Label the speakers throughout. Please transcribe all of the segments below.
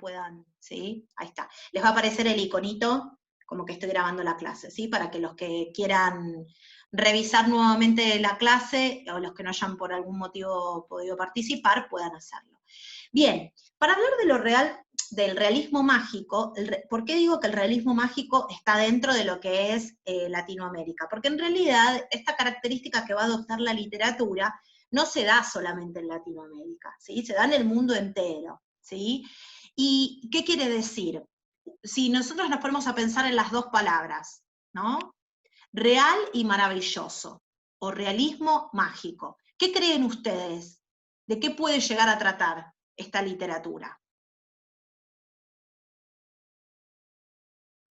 Speaker 1: puedan, ¿sí? Ahí está. Les va a aparecer el iconito, como que estoy grabando la clase, ¿sí? Para que los que quieran revisar nuevamente la clase, o los que no hayan por algún motivo podido participar, puedan hacerlo. Bien, para hablar de lo real, del realismo mágico, ¿por qué digo que el realismo mágico está dentro de lo que es Latinoamérica? Porque en realidad esta característica que va a adoptar la literatura no se da solamente en Latinoamérica, ¿sí? Se da en el mundo entero, ¿sí? ¿Y qué quiere decir? Si nosotros nos ponemos a pensar en las dos palabras, ¿no? Real y maravilloso, o realismo mágico. ¿Qué creen ustedes? ¿De qué puede llegar a tratar esta literatura?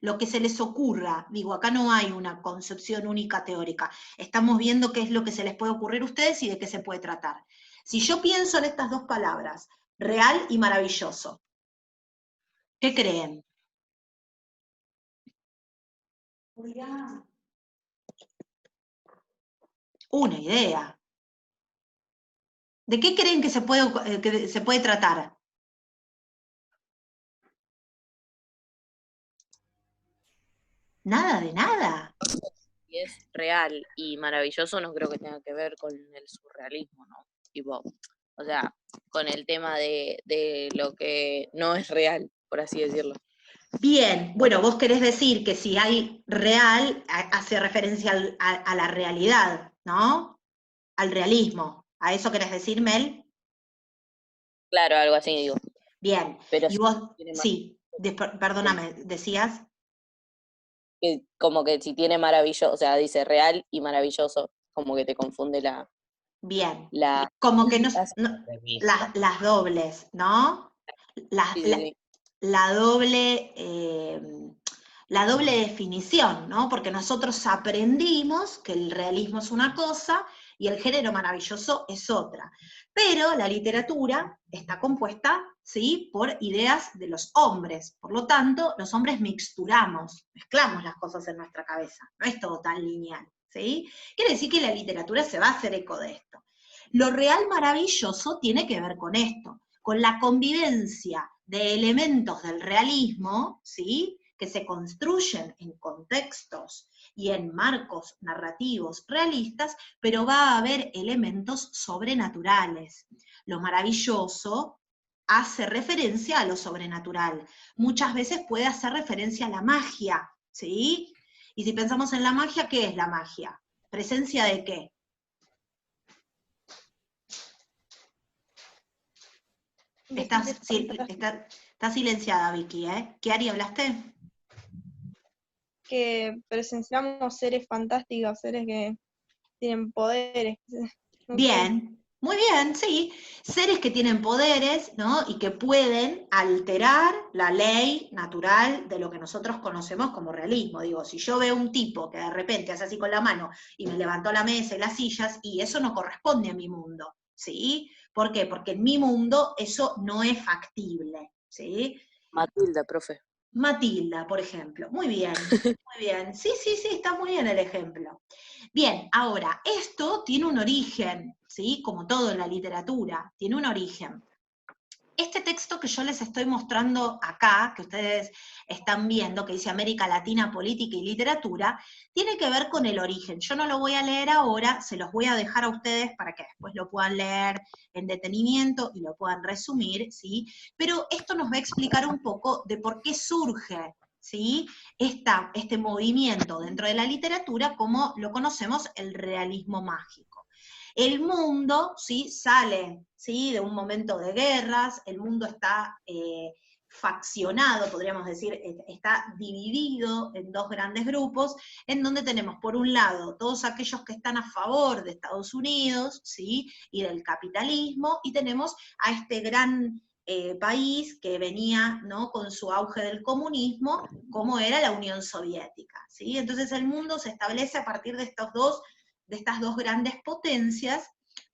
Speaker 1: Lo que se les ocurra, digo, acá no hay una concepción única teórica, estamos viendo qué es lo que se les puede ocurrir a ustedes y de qué se puede tratar. Si yo pienso en estas dos palabras, real y maravilloso, ¿qué creen? Una idea. ¿De qué creen que se puede tratar? Nada de nada.
Speaker 2: Si es real y maravilloso, no creo que tenga que ver con el surrealismo, ¿no? Tipo, o sea, con el tema de lo que no es real, por así decirlo.
Speaker 1: Bien, bueno, vos querés decir que si hay real, hace referencia a la realidad, ¿no? Al realismo. ¿A eso querés decir, Mel?
Speaker 2: Claro, algo así digo.
Speaker 1: Bien,
Speaker 2: Pero
Speaker 1: y
Speaker 2: sí
Speaker 1: vos,
Speaker 2: tiene
Speaker 1: sí, perdóname, decías,
Speaker 2: como que si tiene maravilloso, o sea, dice real y maravilloso, como que te confunde
Speaker 1: bien,
Speaker 2: la,
Speaker 1: como que
Speaker 2: la
Speaker 1: las dobles, ¿no? La,
Speaker 2: sí, sí,
Speaker 1: la-
Speaker 2: sí.
Speaker 1: la doble, la doble definición, ¿no? Porque nosotros aprendimos que el realismo es una cosa y el género maravilloso es otra. Pero la literatura está compuesta, ¿sí?, por ideas de los hombres. Por lo tanto, los hombres mezclamos las cosas en nuestra cabeza. No es todo tan lineal, ¿sí? Quiere decir que la literatura se va a hacer eco de esto. Lo real maravilloso tiene que ver con esto, con la convivencia de elementos del realismo, ¿sí?, que se construyen en contextos y en marcos narrativos realistas, pero va a haber elementos sobrenaturales. Lo maravilloso hace referencia a lo sobrenatural. Muchas veces puede hacer referencia a la magia, ¿sí? Y si pensamos en la magia, ¿qué es la magia? ¿Presencia de qué? Estás silenciada, Vicky, ¿eh? ¿Qué Ari hablaste?
Speaker 3: Que presenciamos seres fantásticos, seres que tienen poderes. No sé.
Speaker 1: Bien, muy bien, sí. Seres que tienen poderes, ¿no? Y que pueden alterar la ley natural de lo que nosotros conocemos como realismo. Digo, si yo veo un tipo que de repente hace así con la mano y me levantó la mesa y las sillas, y eso no corresponde a mi mundo, ¿sí? ¿Por qué? Porque en mi mundo eso no es factible, ¿sí?
Speaker 2: Matilda, profe.
Speaker 1: Matilda, por ejemplo. Muy bien, muy bien. Sí, sí, sí, está muy bien el ejemplo. Bien, ahora, esto tiene un origen, ¿sí? Como todo en la literatura, tiene un origen. Este texto que yo les estoy mostrando acá, que ustedes están viendo, que dice América Latina, Política y Literatura, tiene que ver con el origen. Yo no lo voy a leer ahora, se los voy a dejar a ustedes para que después lo puedan leer en detenimiento y lo puedan resumir, ¿sí? Pero esto nos va a explicar un poco de por qué surge, ¿sí?, este movimiento dentro de la literatura, como lo conocemos, el realismo mágico. El mundo, ¿sí?, sale, ¿sí?, de un momento de guerras, el mundo está faccionado, podríamos decir, está dividido en dos grandes grupos, en donde tenemos, por un lado, todos aquellos que están a favor de Estados Unidos, ¿sí?, y del capitalismo, y tenemos a este gran país que venía, ¿no?, con su auge del comunismo, como era la Unión Soviética, ¿sí? Entonces el mundo se establece a partir de estas dos grandes potencias.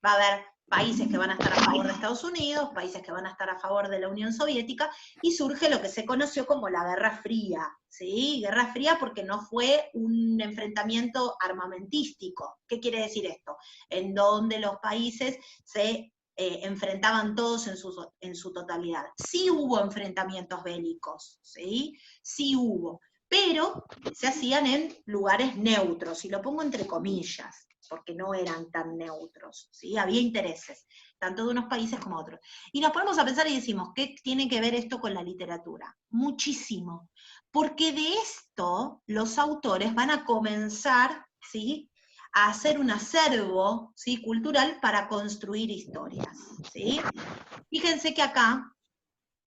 Speaker 1: Va a haber países que van a estar a favor de Estados Unidos, países que van a estar a favor de la Unión Soviética, y surge lo que se conoció como la Guerra Fría, ¿sí? Guerra Fría porque no fue un enfrentamiento armamentístico. ¿Qué quiere decir esto? En donde los países se enfrentaban todos en su totalidad. Sí hubo enfrentamientos bélicos, ¿sí? Sí hubo, pero se hacían en lugares neutros, y lo pongo entre comillas, porque no eran tan neutros, ¿sí? Había intereses, tanto de unos países como otros. Y nos ponemos a pensar y decimos, ¿qué tiene que ver esto con la literatura? Muchísimo, porque de esto los autores van a comenzar, ¿sí?, a hacer un acervo, ¿sí?, cultural para construir historias, ¿sí? Fíjense que acá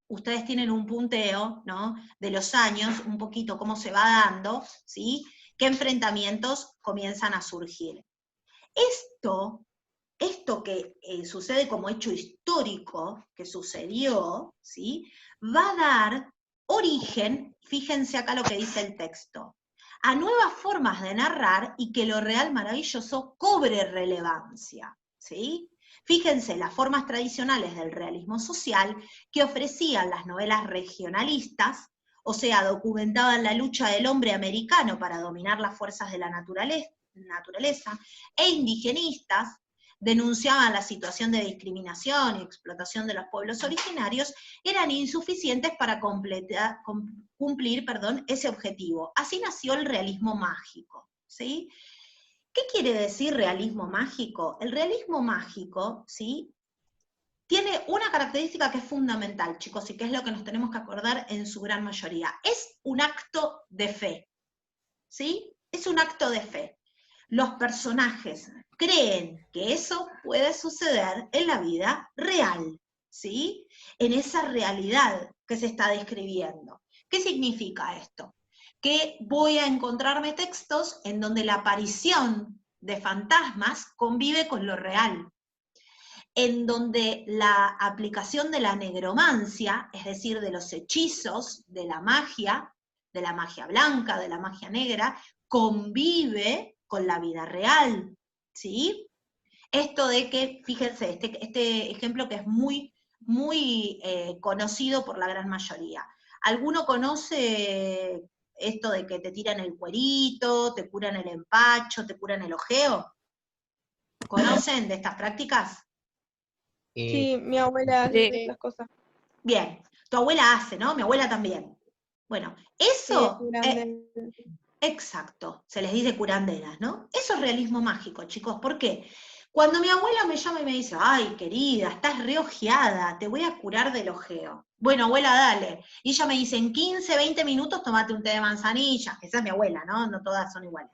Speaker 1: ustedes tienen un punteo, ¿no?, de los años, un poquito cómo se va dando, ¿sí?, qué enfrentamientos comienzan a surgir. Esto que sucede como hecho histórico, que sucedió, ¿sí?, va a dar origen, fíjense acá lo que dice el texto, a nuevas formas de narrar y que lo real maravilloso cobre relevancia, ¿sí? Fíjense las formas tradicionales del realismo social que ofrecían las novelas regionalistas, o sea, documentaban la lucha del hombre americano para dominar las fuerzas de la naturaleza, e indigenistas, denunciaban la situación de discriminación y explotación de los pueblos originarios, eran insuficientes para cumplir ese objetivo. Así nació el realismo mágico, ¿sí? ¿Qué quiere decir realismo mágico? El realismo mágico, ¿sí?, tiene una característica que es fundamental, chicos, y que es lo que nos tenemos que acordar en su gran mayoría. Es un acto de fe, ¿sí? Es un acto de fe. Los personajes creen que eso puede suceder en la vida real, ¿sí? En esa realidad que se está describiendo. ¿Qué significa esto? Que voy a encontrarme textos en donde la aparición de fantasmas convive con lo real, en donde la aplicación de la negromancia, es decir, de los hechizos, de la magia blanca, de la magia negra, convive con la vida real, ¿sí? Esto de que, fíjense, este ejemplo que es muy, muy conocido por la gran mayoría. ¿Alguno conoce esto de que te tiran el cuerito, te curan el empacho, te curan el ojeo? ¿Conocen de estas prácticas?
Speaker 3: Sí, mi abuela hace esas cosas.
Speaker 1: Bien, tu abuela hace, ¿no? Mi abuela también. Bueno,
Speaker 3: Sí, es
Speaker 1: eso,
Speaker 3: grande.
Speaker 1: exacto, se les dice curanderas, ¿no? Eso es realismo mágico, chicos. ¿Por qué? Cuando mi abuela me llama y me dice, ay, querida, estás re ojeada, te voy a curar del ojeo. Bueno, abuela, dale. Y ella me dice, en 15, 20 minutos tomate un té de manzanilla. Esa es mi abuela, ¿no? No todas son iguales.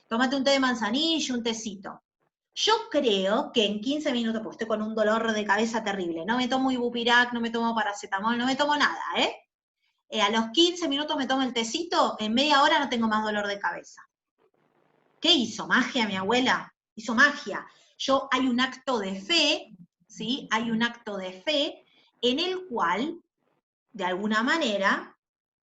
Speaker 1: Tómate un té de manzanilla, un tecito. Yo creo que en 15 minutos, porque estoy con un dolor de cabeza terrible, no me tomo ibupirac, no me tomo paracetamol, no me tomo nada, a los 15 minutos me tomo el tecito, en media hora no tengo más dolor de cabeza. ¿Qué hizo? ¿Magia mi abuela? Hizo magia. Hay un acto de fe, ¿sí? Hay un acto de fe en el cual, de alguna manera,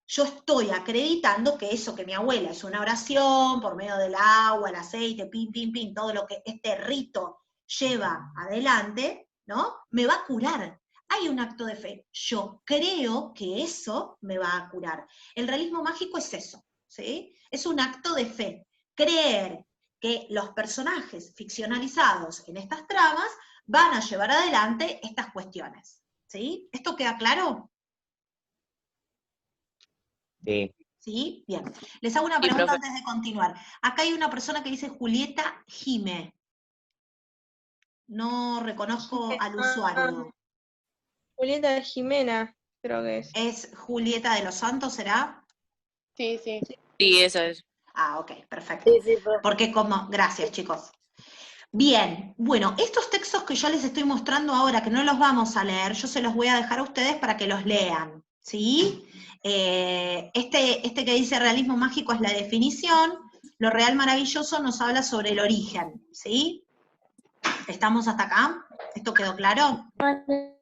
Speaker 1: yo estoy acreditando que eso que mi abuela es una oración por medio del agua, el aceite, pin, pin, pin, todo lo que este rito lleva adelante, ¿no?, me va a curar. Hay un acto de fe. Yo creo que eso me va a curar. El realismo mágico es eso, ¿sí? Es un acto de fe. Creer que los personajes ficcionalizados en estas tramas van a llevar adelante estas cuestiones, ¿sí? ¿Esto queda claro?
Speaker 4: Sí.
Speaker 1: ¿Sí? Bien. Les hago una
Speaker 2: Sí,
Speaker 1: pregunta
Speaker 2: profe.
Speaker 1: antes de continuar. Acá hay una persona que dice Julieta Jime. No reconozco al usuario.
Speaker 3: Julieta Jimena, creo que es.
Speaker 1: ¿Es Julieta de los Santos, será?
Speaker 3: Sí, sí.
Speaker 2: Sí, esa es.
Speaker 1: Ah, ok, perfecto.
Speaker 2: sí, profe.
Speaker 1: Porque como, gracias chicos. Bien, bueno, estos textos que yo les estoy mostrando ahora, que no los vamos a leer, yo se los voy a dejar a ustedes para que los lean, ¿sí? Este que dice realismo mágico es la definición, lo real maravilloso nos habla sobre el origen, ¿sí? ¿Estamos hasta acá? ¿Esto quedó claro?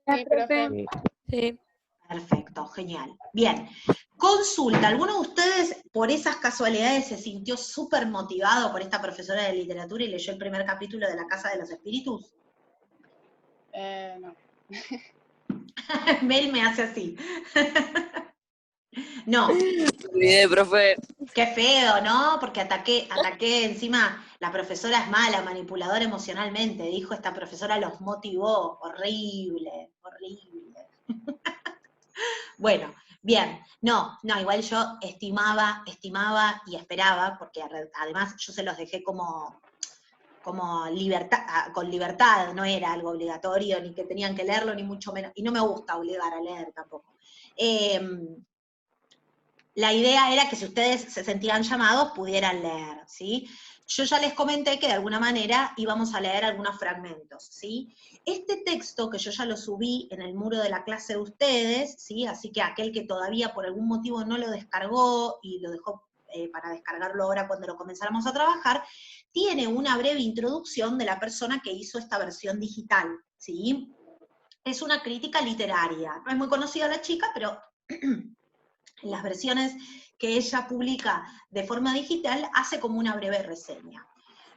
Speaker 3: Sí, profe.
Speaker 2: Sí.
Speaker 1: Perfecto, genial. Bien, consulta, ¿alguno de ustedes por esas casualidades se sintió súper motivado por esta profesora de literatura y leyó el primer capítulo de La Casa de los Espíritus?
Speaker 3: No.
Speaker 1: Mel me hace así. No,
Speaker 2: Me olvidé, profe.
Speaker 1: Qué feo, ¿no? Porque ataqué encima, la profesora es mala, manipuladora emocionalmente, dijo esta profesora, los motivó, horrible, horrible. Bueno, bien, no, igual yo estimaba y esperaba, porque además yo se los dejé como libertad, con libertad, no era algo obligatorio, ni que tenían que leerlo, ni mucho menos, y no me gusta obligar a leer tampoco. La idea era que si ustedes se sentían llamados, pudieran leer, ¿sí? Yo ya les comenté que de alguna manera íbamos a leer algunos fragmentos, ¿sí? Este texto, que yo ya lo subí en el muro de la clase de ustedes, ¿sí? Así que aquel que todavía por algún motivo no lo descargó y lo dejó para descargarlo ahora cuando lo comenzáramos a trabajar, tiene una breve introducción de la persona que hizo esta versión digital, ¿sí? Es una crítica literaria. No es muy conocida la chica, pero en las versiones que ella publica de forma digital hace como una breve reseña.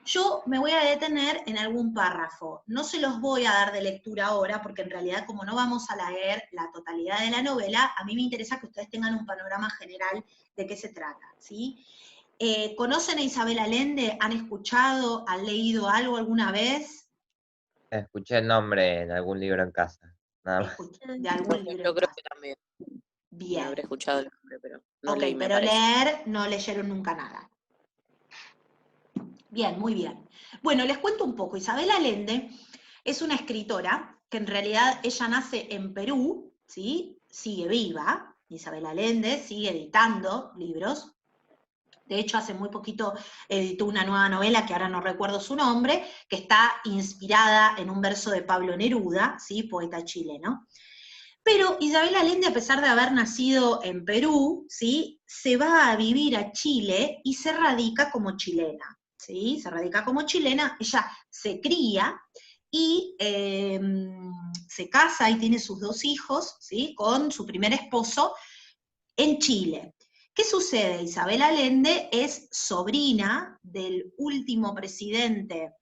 Speaker 1: Yo me voy a detener en algún párrafo. No se los voy a dar de lectura ahora, porque en realidad como no vamos a leer la totalidad de la novela, a mí me interesa que ustedes tengan un panorama general de qué se trata, ¿sí? ¿Conocen a Isabel Allende? ¿Han escuchado? ¿Han leído algo alguna vez?
Speaker 4: Escuché el nombre en algún libro en casa, nada más.
Speaker 1: De algún libro
Speaker 2: Yo
Speaker 1: en
Speaker 2: creo
Speaker 1: casa.
Speaker 2: que también me
Speaker 1: Bien.
Speaker 2: habré escuchado el nombre, pero no
Speaker 1: Ok,
Speaker 2: leí, me
Speaker 1: pero
Speaker 2: parece.
Speaker 1: leer no leyeron nunca nada. Bien, muy bien. Bueno, les cuento un poco. Isabel Allende es una escritora que en realidad ella nace en Perú, ¿sí? Sigue viva. Isabel Allende sigue editando libros. De hecho, hace muy poquito editó una nueva novela, que ahora no recuerdo su nombre, que está inspirada en un verso de Pablo Neruda, ¿sí? Poeta chileno. Pero Isabel Allende, a pesar de haber nacido en Perú, ¿sí? Se va a vivir a Chile y se radica como chilena, ¿sí? Se radica como chilena, ella se cría y se casa y tiene sus 2 hijos, ¿sí? Con su primer esposo en Chile. ¿Qué sucede? Isabel Allende es sobrina del último presidente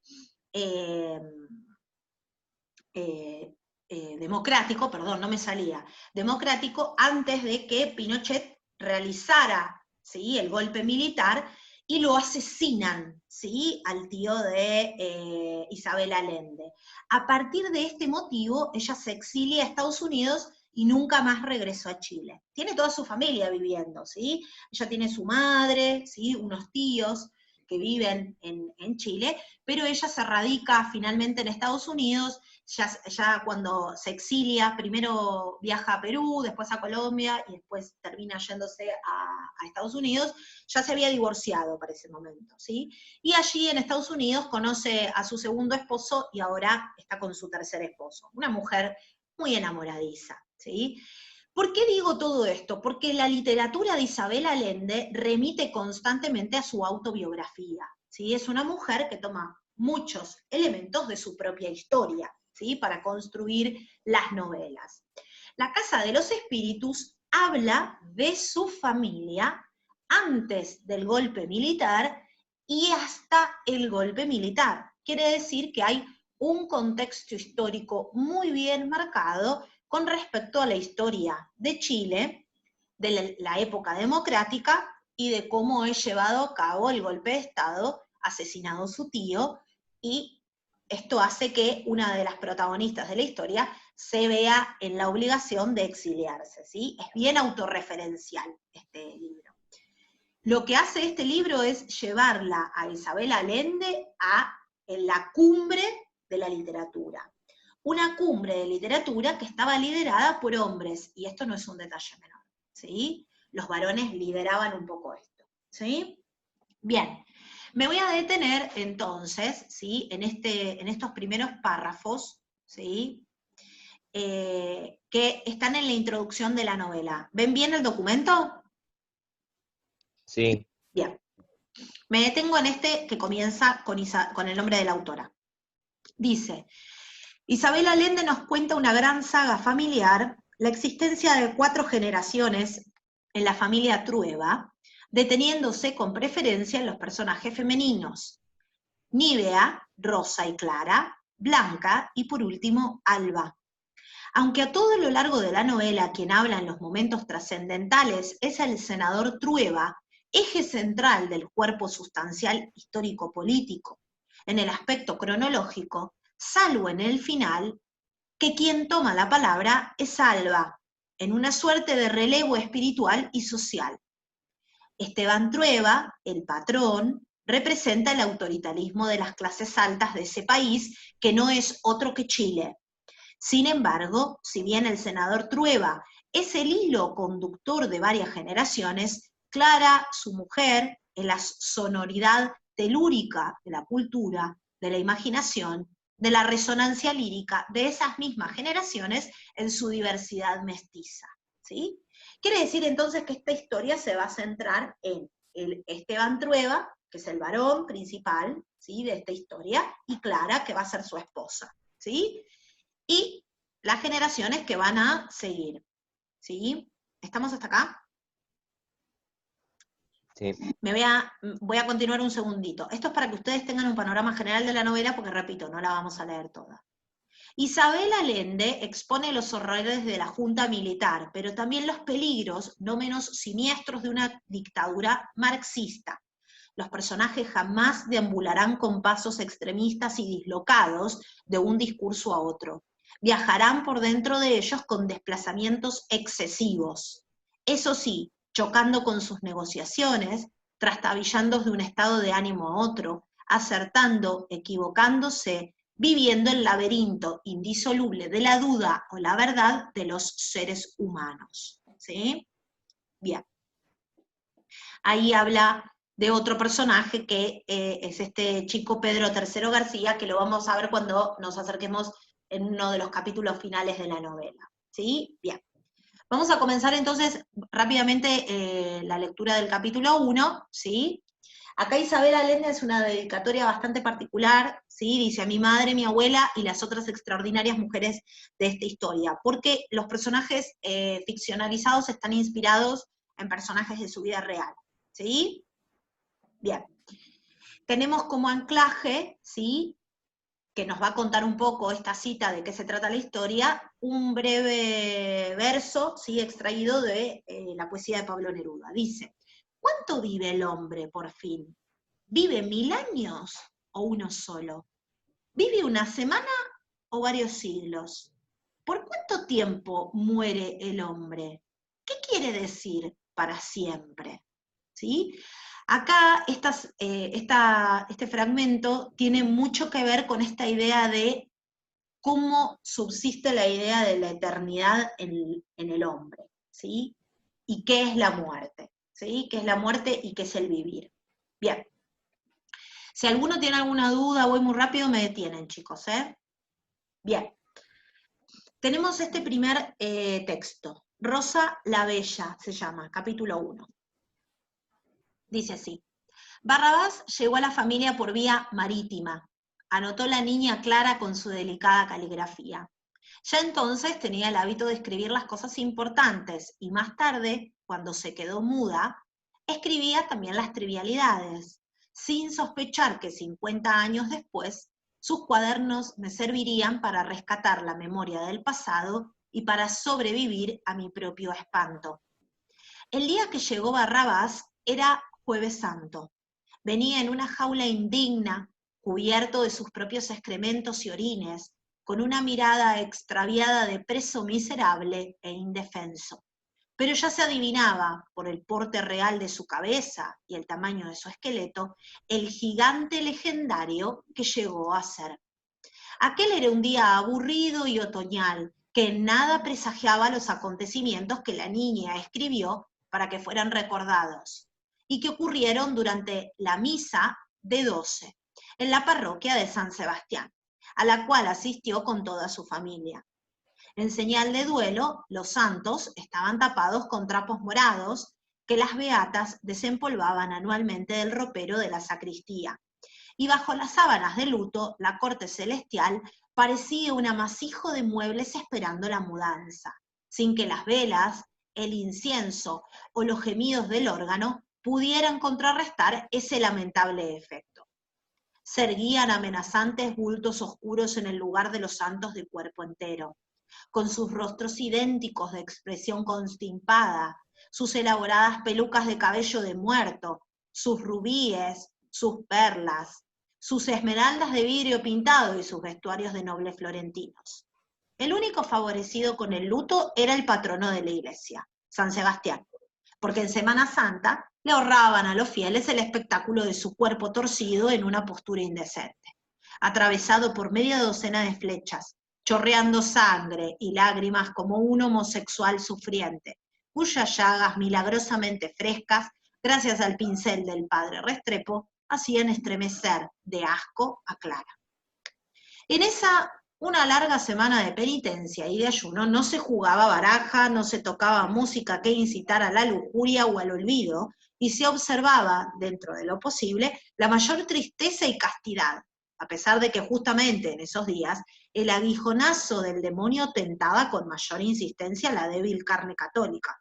Speaker 1: democrático, perdón, no me salía, democrático, antes de que Pinochet realizara, ¿sí? El golpe militar, y lo asesinan, ¿sí? Al tío de Isabel Allende. A partir de este motivo, ella se exilia a Estados Unidos y nunca más regresó a Chile. Tiene toda su familia viviendo, ¿sí? Ella tiene su madre, ¿sí? Unos tíos que viven en Chile, pero ella se radica finalmente en Estados Unidos. Ya cuando se exilia, primero viaja a Perú, después a Colombia y después termina yéndose a Estados Unidos, ya se había divorciado para ese momento, ¿sí? Y allí en Estados Unidos conoce a su segundo esposo y ahora está con su tercer esposo, una mujer muy enamoradiza, ¿sí? ¿Por qué digo todo esto? Porque la literatura de Isabel Allende remite constantemente a su autobiografía, ¿sí? Es una mujer que toma muchos elementos de su propia historia, ¿sí? Para construir las novelas. La Casa de los Espíritus habla de su familia antes del golpe militar y hasta el golpe militar. Quiere decir que hay un contexto histórico muy bien marcado con respecto a la historia de Chile, de la época democrática y de cómo es llevado a cabo el golpe de Estado, asesinado su tío, y esto hace que una de las protagonistas de la historia se vea en la obligación de exiliarse, ¿sí? Es bien autorreferencial este libro. Lo que hace este libro es llevarla a Isabel Allende en la cumbre de la literatura. Una cumbre de literatura que estaba liderada por hombres, y esto no es un detalle menor, ¿sí? Los varones lideraban un poco esto, ¿sí? Bien, me voy a detener entonces, ¿sí? En estos primeros párrafos, ¿sí? Que están en la introducción de la novela. ¿Ven bien el documento?
Speaker 4: Sí.
Speaker 1: Bien. Me detengo en este que comienza con el nombre de la autora. Dice: Isabel Allende nos cuenta una gran saga familiar, la existencia de 4 generaciones en la familia Trueba, deteniéndose con preferencia en los personajes femeninos: Nívea, Rosa y Clara, Blanca y por último Alba. Aunque a todo lo largo de la novela quien habla en los momentos trascendentales es el senador Trueba, eje central del cuerpo sustancial histórico-político, en el aspecto cronológico, salvo en el final, que quien toma la palabra es Alba, en una suerte de relevo espiritual y social. Esteban Trueba, el patrón, representa el autoritarismo de las clases altas de ese país, que no es otro que Chile. Sin embargo, si bien el senador Trueba es el hilo conductor de varias generaciones, Clara, su mujer, en la sonoridad telúrica de la cultura, de la imaginación, de la resonancia lírica de esas mismas generaciones en su diversidad mestiza, ¿sí? Quiere decir entonces que esta historia se va a centrar en el Esteban Trueba, que es el varón principal, ¿sí?, de esta historia, y Clara, que va a ser su esposa, ¿sí? Y las generaciones que van a seguir, ¿sí? ¿Estamos hasta acá?
Speaker 4: Sí.
Speaker 1: Voy a continuar un segundito. Esto es para que ustedes tengan un panorama general de la novela, porque repito, no la vamos a leer toda. Isabel Allende expone los horrores de la junta militar, pero también los peligros, no menos siniestros, de una dictadura marxista. Los personajes jamás deambularán con pasos extremistas y dislocados de un discurso a otro. Viajarán por dentro de ellos con desplazamientos excesivos. Eso sí, chocando con sus negociaciones, trastabillando de un estado de ánimo a otro, acertando, equivocándose, viviendo el laberinto indisoluble de la duda o la verdad de los seres humanos. ¿Sí? Bien. Ahí habla de otro personaje que es este chico Pedro III García, que lo vamos a ver cuando nos acerquemos en uno de los capítulos finales de la novela. ¿Sí? Bien. Vamos a comenzar entonces rápidamente la lectura del capítulo 1, ¿sí? Acá Isabel Allende es una dedicatoria bastante particular, ¿sí? Dice a mi madre, mi abuela y las otras extraordinarias mujeres de esta historia, porque los personajes ficcionalizados están inspirados en personajes de su vida real, ¿sí? Bien. Tenemos como anclaje, ¿sí?, que nos va a contar un poco esta cita de qué se trata la historia, un breve verso, ¿sí?, extraído de la poesía de Pablo Neruda. Dice: ¿cuánto vive el hombre, por fin? ¿Vive 1000 años o uno solo? ¿Vive una semana o varios siglos? ¿Por cuánto tiempo muere el hombre? ¿Qué quiere decir para siempre? ¿Sí? Acá este fragmento tiene mucho que ver con esta idea de cómo subsiste la idea de la eternidad en el hombre, ¿sí? Y qué es la muerte, ¿sí? ¿Qué es la muerte y qué es el vivir? Bien. Si alguno tiene alguna duda, voy muy rápido, me detienen, chicos, ¿eh? Bien. Tenemos este primer texto. Rosa la Bella se llama, capítulo 1. Dice así: Barrabás llegó a la familia por vía marítima, anotó la niña Clara con su delicada caligrafía. Ya entonces tenía el hábito de escribir las cosas importantes, y más tarde, cuando se quedó muda, escribía también las trivialidades, sin sospechar que 50 años después sus cuadernos me servirían para rescatar la memoria del pasado y para sobrevivir a mi propio espanto. El día que llegó Barrabás era Jueves Santo. Venía en una jaula indigna, cubierto de sus propios excrementos y orines, con una mirada extraviada de preso miserable e indefenso. Pero ya se adivinaba, por el porte real de su cabeza y el tamaño de su esqueleto, el gigante legendario que llegó a ser. Aquel era un día aburrido y otoñal, que en nada presagiaba los acontecimientos que la niña escribió para que fueran recordados, y que ocurrieron durante la misa de 12, en la parroquia de San Sebastián, a la cual asistió con toda su familia. En señal de duelo, los santos estaban tapados con trapos morados que las beatas desempolvaban anualmente del ropero de la sacristía, y bajo las sábanas de luto, la corte celestial parecía un amasijo de muebles esperando la mudanza, sin que las velas, el incienso o los gemidos del órgano pudieran contrarrestar ese lamentable efecto. Se erguían amenazantes bultos oscuros en el lugar de los santos de cuerpo entero, con sus rostros idénticos de expresión constimpada, sus elaboradas pelucas de cabello de muerto, sus rubíes, sus perlas, sus esmeraldas de vidrio pintado y sus vestuarios de nobles florentinos. El único favorecido con el luto era el patrono de la iglesia, San Sebastián, porque en Semana Santa le ahorraban a los fieles el espectáculo de su cuerpo torcido en una postura indecente, atravesado por media docena de flechas, chorreando sangre y lágrimas como un homosexual sufriente, cuyas llagas milagrosamente frescas, gracias al pincel del padre Restrepo, hacían estremecer de asco a Clara. En esa una larga semana de penitencia y de ayuno no se jugaba baraja, no se tocaba música que incitara a la lujuria o al olvido, y se observaba, dentro de lo posible, la mayor tristeza y castidad, a pesar de que justamente en esos días el aguijonazo del demonio tentaba con mayor insistencia la débil carne católica.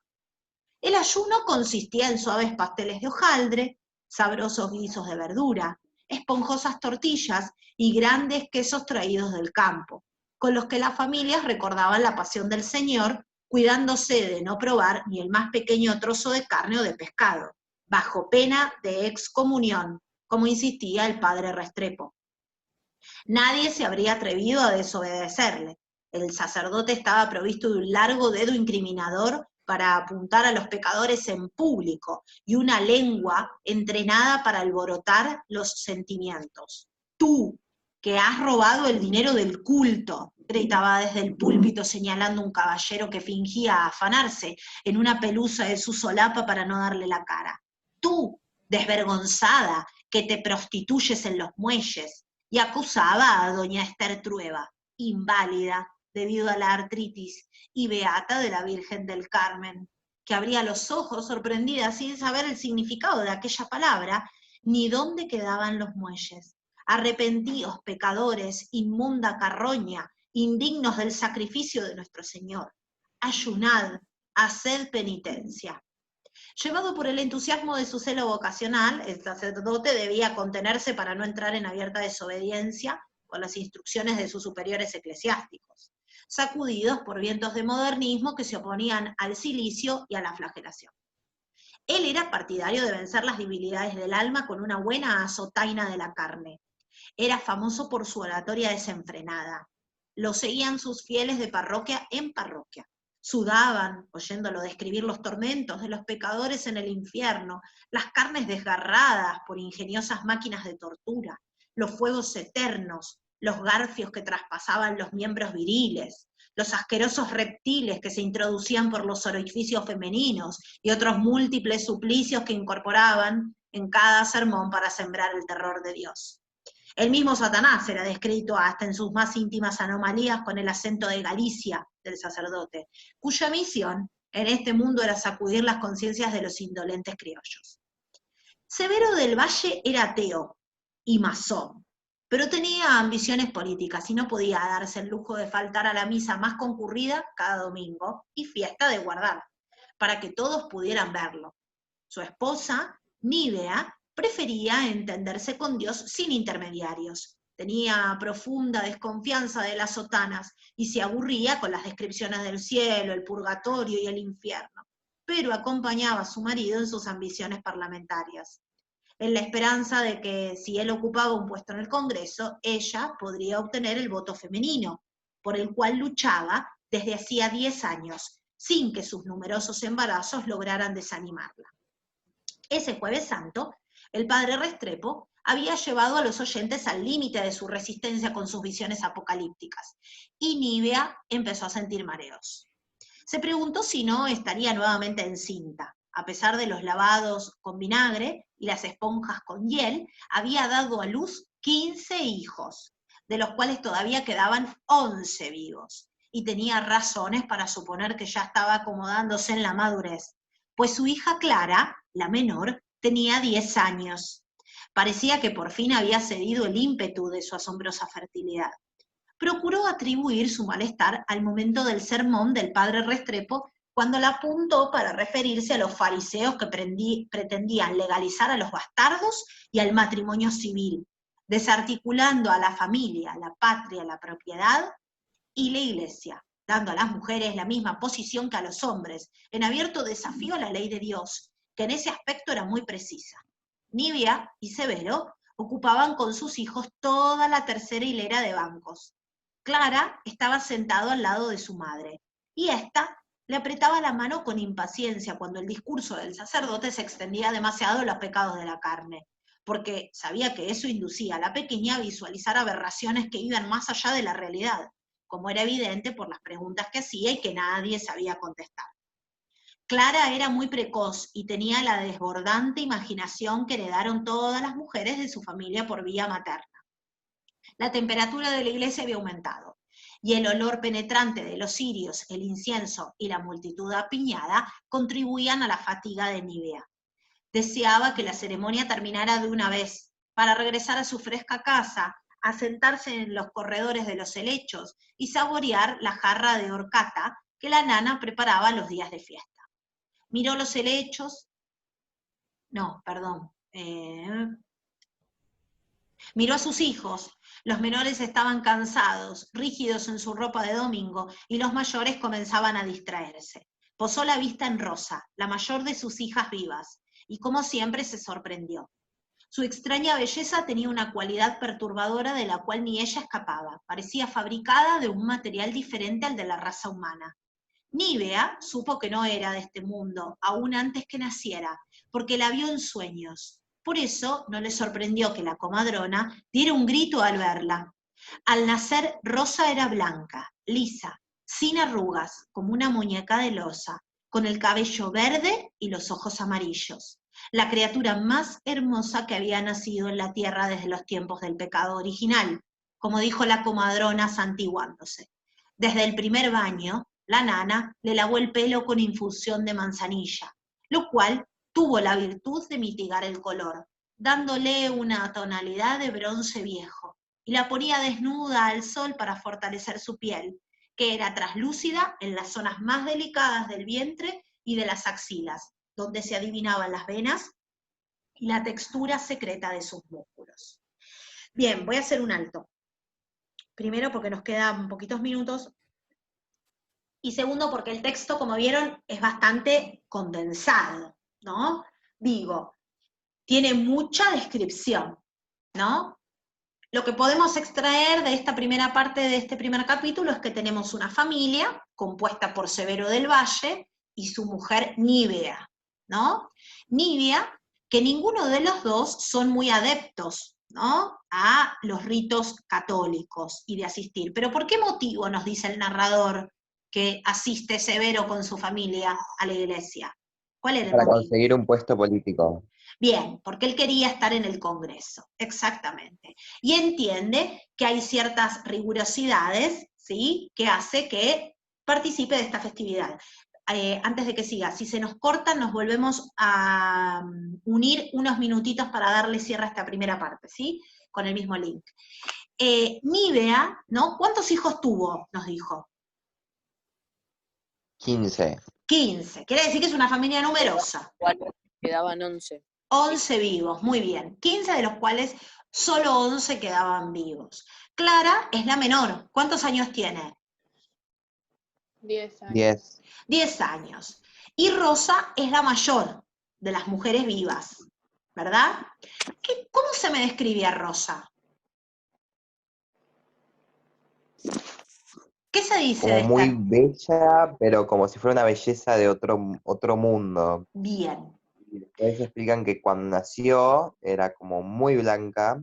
Speaker 1: El ayuno consistía en suaves pasteles de hojaldre, sabrosos guisos de verdura, esponjosas tortillas y grandes quesos traídos del campo, con los que las familias recordaban la pasión del Señor, cuidándose de no probar ni el más pequeño trozo de carne o de pescado, bajo pena de excomunión, como insistía el padre Restrepo. Nadie se habría atrevido a desobedecerle. El sacerdote estaba provisto de un largo dedo incriminador para apuntar a los pecadores en público y una lengua entrenada para alborotar los sentimientos. Tú, que has robado el dinero del culto, gritaba desde el púlpito señalando un caballero que fingía afanarse en una pelusa de su solapa para no darle la cara. Tú, desvergonzada, que te prostituyes en los muelles, y acusaba a doña Esther Trueba, inválida debido a la artritis y beata de la Virgen del Carmen, que abría los ojos sorprendida sin saber el significado de aquella palabra, ni dónde quedaban los muelles. Arrepentíos, pecadores, inmunda carroña, indignos del sacrificio de nuestro Señor. Ayunad, haced penitencia. Llevado por el entusiasmo de su celo vocacional, el sacerdote debía contenerse para no entrar en abierta desobediencia con las instrucciones de sus superiores eclesiásticos, sacudidos por vientos de modernismo que se oponían al cilicio y a la flagelación. Él era partidario de vencer las debilidades del alma con una buena azotaina de la carne. Era famoso por su oratoria desenfrenada. Lo seguían sus fieles de parroquia en parroquia. Sudaban, oyéndolo describir los tormentos de los pecadores en el infierno, las carnes desgarradas por ingeniosas máquinas de tortura, los fuegos eternos, los garfios que traspasaban los miembros viriles, los asquerosos reptiles que se introducían por los orificios femeninos y otros múltiples suplicios que incorporaban en cada sermón para sembrar el terror de Dios. El mismo Satanás era descrito hasta en sus más íntimas anomalías con el acento de Galicia del sacerdote, cuya misión en este mundo era sacudir las conciencias de los indolentes criollos. Severo del Valle era ateo y masón, pero tenía ambiciones políticas y no podía darse el lujo de faltar a la misa más concurrida cada domingo y fiesta de guardar, para que todos pudieran verlo. Su esposa, Nívea, prefería entenderse con Dios sin intermediarios. Tenía profunda desconfianza de las sotanas y se aburría con las descripciones del cielo, el purgatorio y el infierno, pero acompañaba a su marido en sus ambiciones parlamentarias, en la esperanza de que si él ocupaba un puesto en el Congreso, ella podría obtener el voto femenino, por el cual luchaba desde hacía 10 años, sin que sus numerosos embarazos lograran desanimarla. Ese Jueves Santo, el padre Restrepo había llevado a los oyentes al límite de su resistencia con sus visiones apocalípticas, y Nívea empezó a sentir mareos. Se preguntó si no estaría nuevamente encinta. A pesar de los lavados con vinagre y las esponjas con hiel, había dado a luz 15 hijos, de los cuales todavía quedaban 11 vivos, y tenía razones para suponer que ya estaba acomodándose en la madurez, pues su hija Clara, la menor, tenía 10 años. Parecía que por fin había cedido el ímpetu de su asombrosa fertilidad. Procuró atribuir su malestar al momento del sermón del padre Restrepo, cuando la apuntó para referirse a los fariseos que pretendían legalizar a los bastardos y al matrimonio civil, desarticulando a la familia, la patria, la propiedad y la iglesia, dando a las mujeres la misma posición que a los hombres, en abierto desafío a la ley de Dios, que en ese aspecto era muy precisa. Nibia y Severo ocupaban con sus hijos toda la tercera hilera de bancos. Clara estaba sentado al lado de su madre, y ésta le apretaba la mano con impaciencia cuando el discurso del sacerdote se extendía demasiado en los pecados de la carne, porque sabía que eso inducía a la pequeña a visualizar aberraciones que iban más allá de la realidad, como era evidente por las preguntas que hacía y que nadie sabía contestar. Clara era muy precoz y tenía la desbordante imaginación que heredaron todas las mujeres de su familia por vía materna. La temperatura de la iglesia había aumentado, y el olor penetrante de los cirios, el incienso y la multitud apiñada contribuían a la fatiga de Nibia. Deseaba que la ceremonia terminara de una vez, para regresar a su fresca casa, a sentarse en los corredores de los helechos y saborear la jarra de horchata que la nana preparaba los días de fiesta. Miró los helechos, miró a sus hijos. Los menores estaban cansados, rígidos en su ropa de domingo, y los mayores comenzaban a distraerse. Posó la vista en Rosa, la mayor de sus hijas vivas, y como siempre se sorprendió. Su extraña belleza tenía una cualidad perturbadora de la cual ni ella escapaba. Parecía fabricada de un material diferente al de la raza humana. Nibia supo que no era de este mundo, aún antes que naciera, porque la vio en sueños. Por eso no le sorprendió que la comadrona diera un grito al verla. Al nacer, Rosa era blanca, lisa, sin arrugas, como una muñeca de losa, con el cabello verde y los ojos amarillos. La criatura más hermosa que había nacido en la tierra desde los tiempos del pecado original, como dijo la comadrona santiguándose. Desde el primer baño, la nana le lavó el pelo con infusión de manzanilla, lo cual tuvo la virtud de mitigar el color, dándole una tonalidad de bronce viejo, y la ponía desnuda al sol para fortalecer su piel, que era traslúcida en las zonas más delicadas del vientre y de las axilas, donde se adivinaban las venas y la textura secreta de sus músculos. Bien, voy a hacer un alto. Primero porque nos quedan poquitos minutos, y segundo porque el texto, como vieron, es bastante condensado, ¿no? Digo, tiene mucha descripción, ¿no? Lo que podemos extraer de esta primera parte de este primer capítulo es que tenemos una familia compuesta por Severo del Valle y su mujer Nibia, ¿no? Nibia, que ninguno de los dos son muy adeptos, ¿no?, a los ritos católicos y de asistir. Pero ¿por qué motivo nos dice el narrador que asiste Severo con su familia a la iglesia? ¿Cuál era el
Speaker 4: Para
Speaker 1: motivo?
Speaker 4: conseguir un puesto político.
Speaker 1: Bien, porque él quería estar en el Congreso, exactamente. Y entiende que hay ciertas rigurosidades, ¿sí?, que hace que participe de esta festividad. Antes de que siga, si se nos cortan, nos volvemos a unir unos minutitos para darle cierre a esta primera parte, ¿sí?, con el mismo link. Nibia, ¿no? ¿Cuántos hijos tuvo? Nos dijo.
Speaker 4: 15.
Speaker 1: 15. Quiere decir que es una familia numerosa.
Speaker 2: 4, quedaban 11.
Speaker 1: 11 vivos, muy bien. 15 de los cuales solo 11 quedaban vivos. Clara es la menor. ¿Cuántos años tiene?
Speaker 3: 10 años.
Speaker 4: 10.
Speaker 1: 10 años. Y Rosa es la mayor de las mujeres vivas, ¿verdad? ¿Cómo se me describe a Rosa? ¿Qué se dice
Speaker 4: Como
Speaker 1: de
Speaker 4: muy
Speaker 1: esta?
Speaker 4: bella, pero como si fuera una belleza de otro mundo.
Speaker 1: Bien.
Speaker 4: Y después explican que cuando nació era como muy blanca